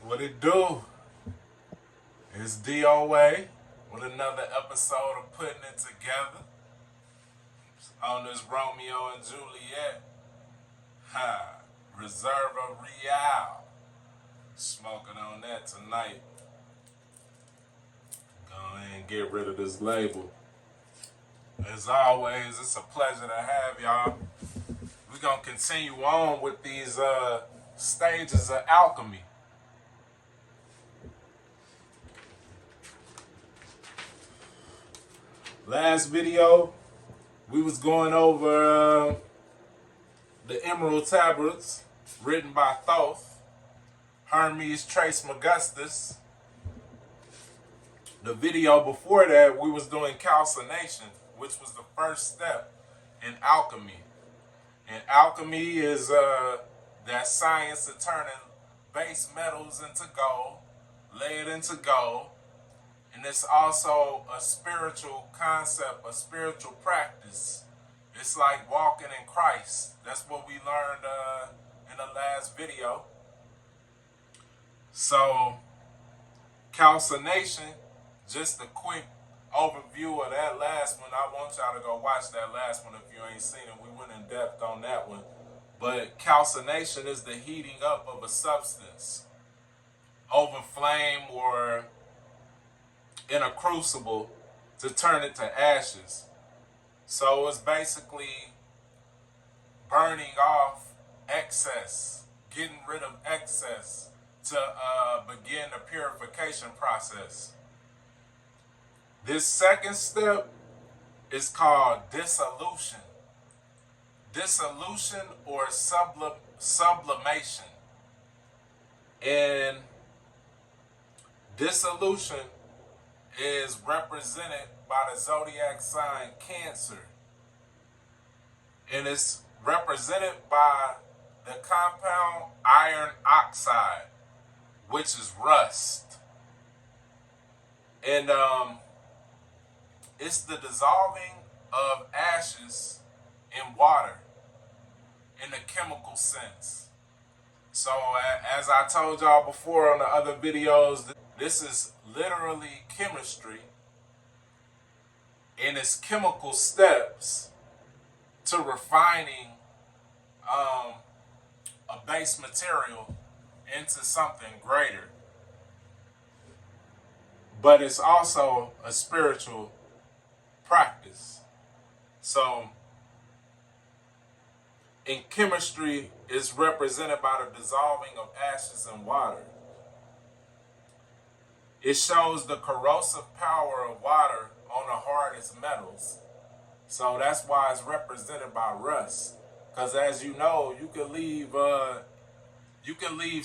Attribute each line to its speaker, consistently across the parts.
Speaker 1: What it do? It's DOA with another episode of Putting It Together on this Romeo and Juliet. Reserva Real. Smoking on that tonight. Go ahead and get rid of this label. As always, it's a pleasure to have y'all. We're going to continue on with these stages of alchemy. Last video, we was going over the Emerald Tablets written by Thoth, Hermes Trismegistus. The video before that, we was doing calcination, which was the first step in alchemy. And alchemy is that science of turning base metals into gold, lead into gold. And it's also a spiritual concept, a spiritual practice. It's like walking in Christ. That's what we learned in the last video. So, calcination, just a quick overview of that last one. I want y'all to go watch that last one if you ain't seen it. We went in depth on that one. But calcination is the heating up of a substance over flame or in a crucible to turn it to ashes. So it's basically burning off excess, getting rid of excess to begin the purification process. This second step is called dissolution. Dissolution or sublimation. And dissolution is represented by the zodiac sign Cancer. And it's represented by the compound iron oxide, which is rust. And it's the dissolving of ashes in water in the chemical sense. So as I told y'all before on the other videos, this is literally chemistry in its chemical steps to refining a base material into something greater. But it's also a spiritual practice. So in chemistry, it's represented by the dissolving of ashes in water. It shows the corrosive power of water on the hardest metals. So that's why it's represented by rust. Because as you know, you can leave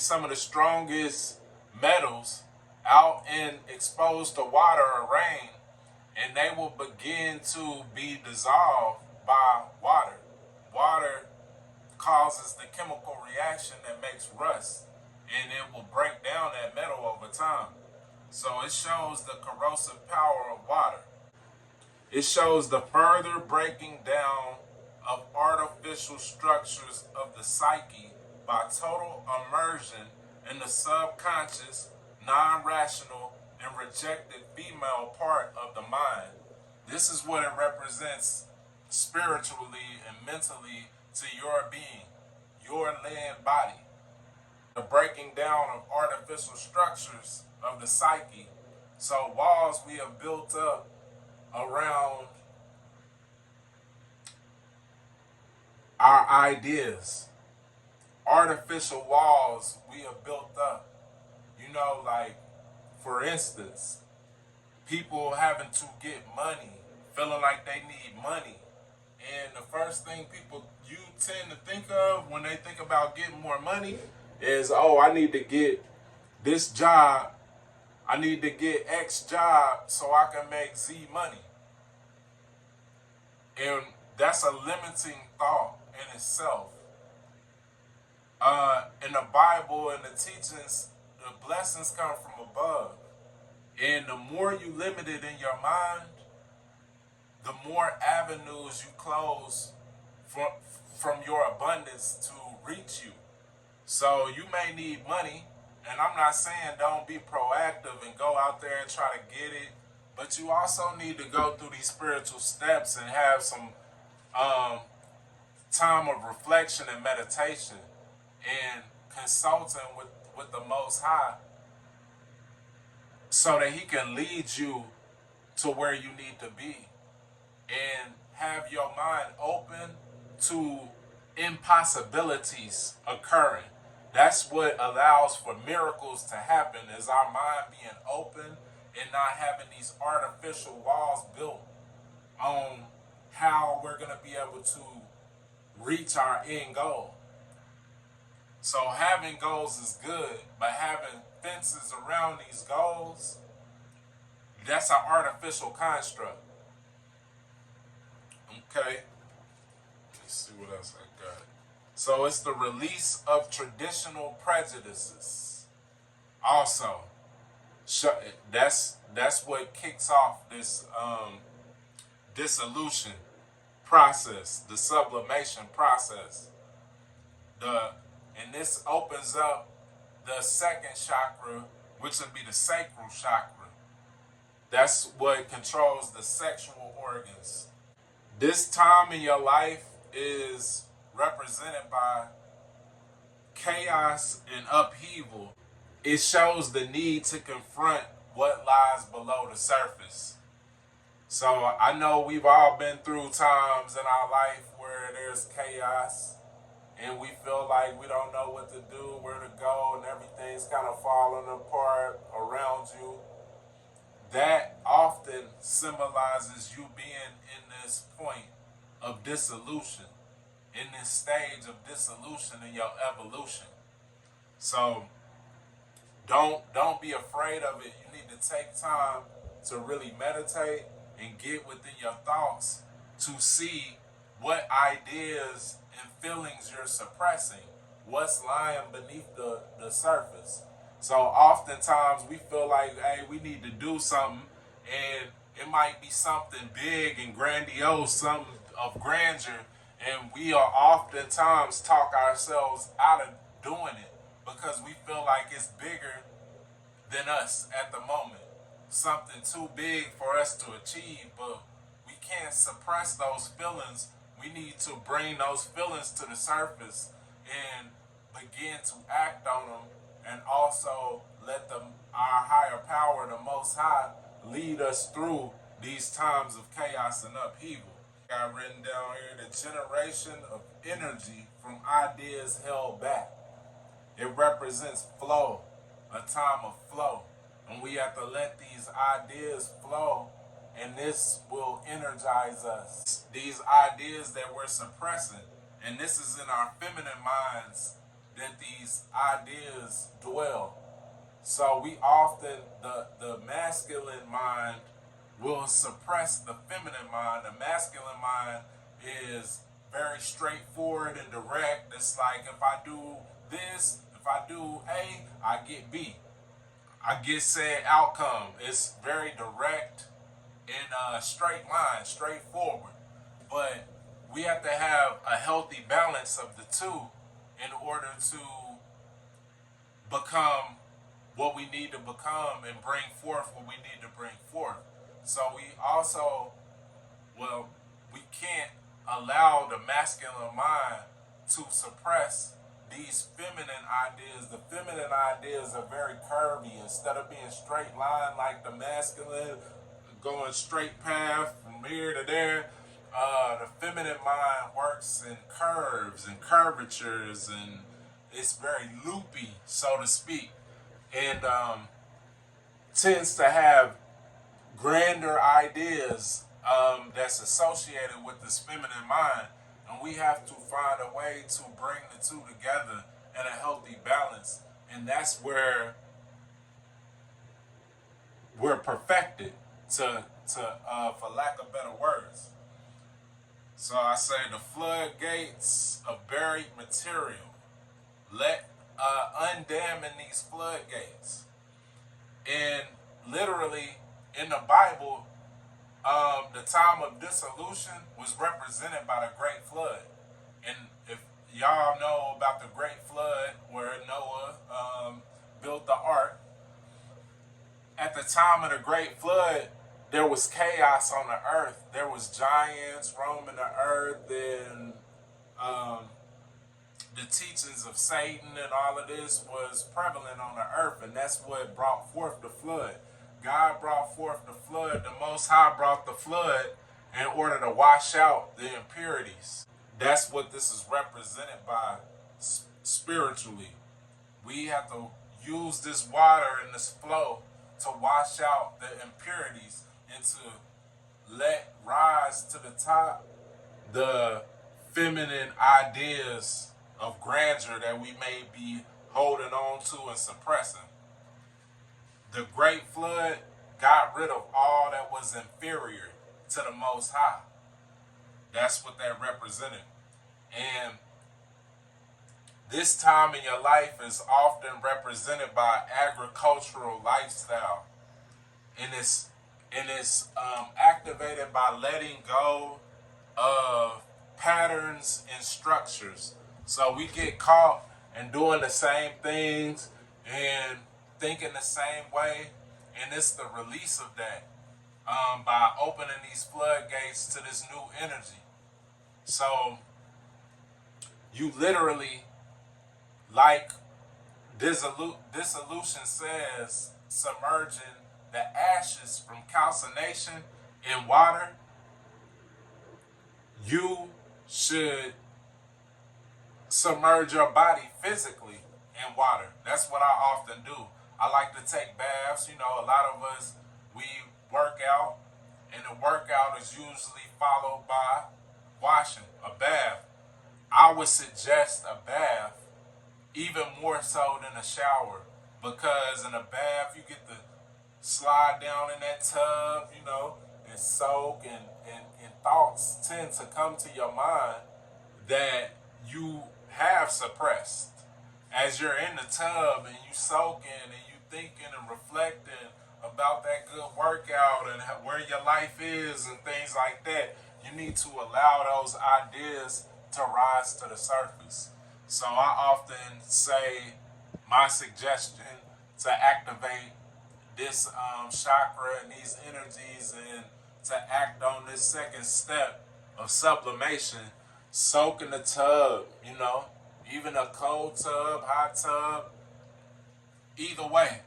Speaker 1: some of the strongest metals out and exposed to water or rain, and they will begin to be dissolved by water. Water causes the chemical reaction that makes rust, and it will break down that metal over time. So it shows the corrosive power of water. It shows the further breaking down of artificial structures of the psyche by total immersion in the subconscious, non-rational, and rejected female part of the mind. This is what it represents spiritually and mentally to your being, your led body. The breaking down of artificial structures of the psyche. So walls we have built up around our ideas. Artificial walls we have built up. You know, like, for instance, people having to get money, feeling like they need money. And the first thing you tend to think of when they think about getting more money is, oh, I need to get this job. I need to get X job so I can make Z money. And that's a limiting thought in itself. In the Bible and the teachings, the blessings come from above. And the more you limit it in your mind, the more avenues you close from your abundance to reach you. So you may need money, And I'm not saying don't be proactive and go out there and try to get it, but you also need to go through these spiritual steps and have some um, time of reflection and meditation and consulting with the Most High so that He can lead you to where you need to be and have your mind open to impossibilities occurring. That's what allows for miracles to happen, is our mind being open and not having these artificial walls built on how we're going to be able to reach our end goal. So having goals is good, but having fences around these goals, that's an artificial construct. Okay, let's see what else I got. So it's the release of traditional prejudices. Also, that's what kicks off this dissolution process, the sublimation process. And this opens up the second chakra, which would be the sacral chakra. That's what controls the sexual organs. This time in your life is represented by chaos and upheaval. It shows the need to confront what lies below the surface. So I know we've all been through times in our life where there's chaos and we feel like we don't know what to do, where to go, and everything's kind of falling apart around you. That often symbolizes you being in this point of dissolution, in this stage of dissolution in your evolution. So don't be afraid of it. You need to take time to really meditate and get within your thoughts to see what ideas and feelings you're suppressing, what's lying beneath the surface. So oftentimes we feel like, hey, we need to do something, and it might be something big and grandiose, something of grandeur, and we are oftentimes talk ourselves out of doing it because we feel like it's bigger than us at the moment, something too big for us to achieve, but we can't suppress those feelings. We need to bring those feelings to the surface and begin to act on them, and also let our higher power, the Most High, lead us through these times of chaos and upheaval. I got written down here, the generation of energy from ideas held back. It represents flow, a time of flow. And we have to let these ideas flow, and this will energize us. These ideas that we're suppressing, and this is in our feminine minds that these ideas dwell. So we often, the masculine mind will suppress the feminine mind. The masculine mind is very straightforward and direct. It's like, if I do this, if I do A, I get B. I get said outcome. It's very direct and straight line, straightforward. But we have to have a healthy balance of the two in order to become what we need to become and bring forth what we need to bring forth. So we also, we can't allow the masculine mind to suppress these feminine ideas. The feminine ideas are very curvy. Instead of being straight line like the masculine, going straight path from here to there, the feminine mind works in curves and curvatures, and it's very loopy, so to speak, and tends to have grander ideas that's associated with this feminine mind. And we have to find a way to bring the two together in a healthy balance. And that's where we're perfected, for lack of better words. So I say the floodgates of buried material. Let undamming these floodgates. And literally in the Bible, the time of dissolution was represented by the Great Flood. And if y'all know about the Great Flood, where Noah built the ark. At the time of the great flood, there was chaos on the earth. There was giants roaming the earth, and um, the teachings of Satan and all of this was prevalent on the earth, and that's what brought forth the flood. God brought forth the flood. The Most High brought the flood in order to wash out the impurities. That's what this is represented by spiritually. We have to use this water and this flow to wash out the impurities and to let rise to the top the feminine ideas of grandeur that we may be holding on to and suppressing. The great flood got rid of all that was inferior to the Most High. That's what that represented. And this time in your life is often represented by agricultural lifestyle. And it's activated by letting go of patterns and structures. So we get caught in doing the same things and thinking the same way, and it's the release of that by opening these floodgates to this new energy. So you literally, like Dissolution says, submerging the ashes from calcination in water. You should submerge your body physically in water. That's what I often do. I like to take baths. You know, a lot of us, we work out, and the workout is usually followed by washing, a bath. I would suggest a bath even more so than a shower, because in a bath you get to slide down in that tub, you know, and soak, and thoughts tend to come to your mind that you have suppressed. As you're in the tub and you soaking and you thinking and reflecting about that good workout and where your life is and things like that, you need to allow those ideas to rise to the surface. So I often say my suggestion to activate this chakra and these energies, and to act on this second step of sublimation, soak in the tub, you know, even a cold tub, hot tub, either way.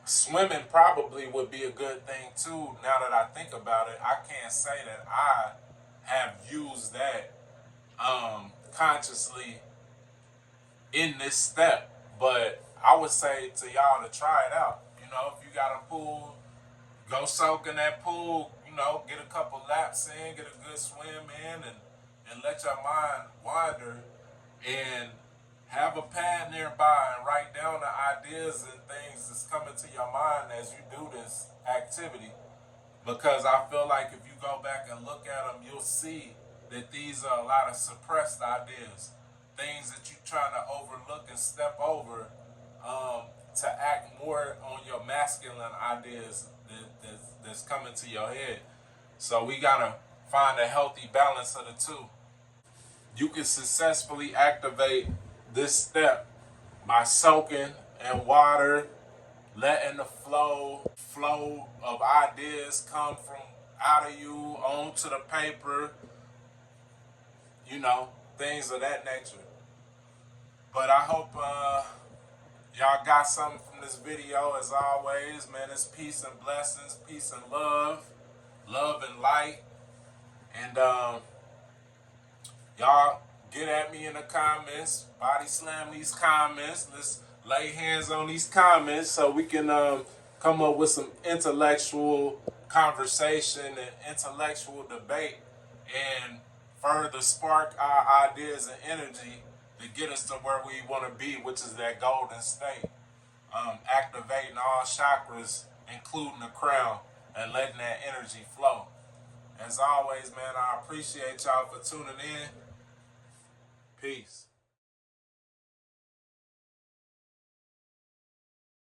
Speaker 1: Swimming probably would be a good thing too. Now that I think about it, I can't say that I have used that consciously in this step, but I would say to y'all to try it out. You know, if you got a pool, go soak in that pool, you know, get a couple laps in, get a good swim in, and let your mind wander, and have a pad nearby and write down the ideas and things that's coming to your mind as you do this activity. Because I feel like if you go back and look at them, you'll see that these are a lot of suppressed ideas, things that you're trying to overlook and step over to act more on your masculine ideas that's coming to your head. So we gotta find a healthy balance of the two. You can successfully activate this step by soaking in water, letting the flow of ideas come from out of you onto the paper, you know, things of that nature. But I hope y'all got something from this video. As always, man, it's peace and blessings, peace and love and light. And y'all get at me in the comments, body slam these comments. Let's lay hands on these comments so we can come up with some intellectual conversation and intellectual debate, and further spark our ideas and energy to get us to where we want to be, which is that golden state. Activating all chakras, including the crown, and letting that energy flow. As always, man, I appreciate y'all for tuning in. Peace.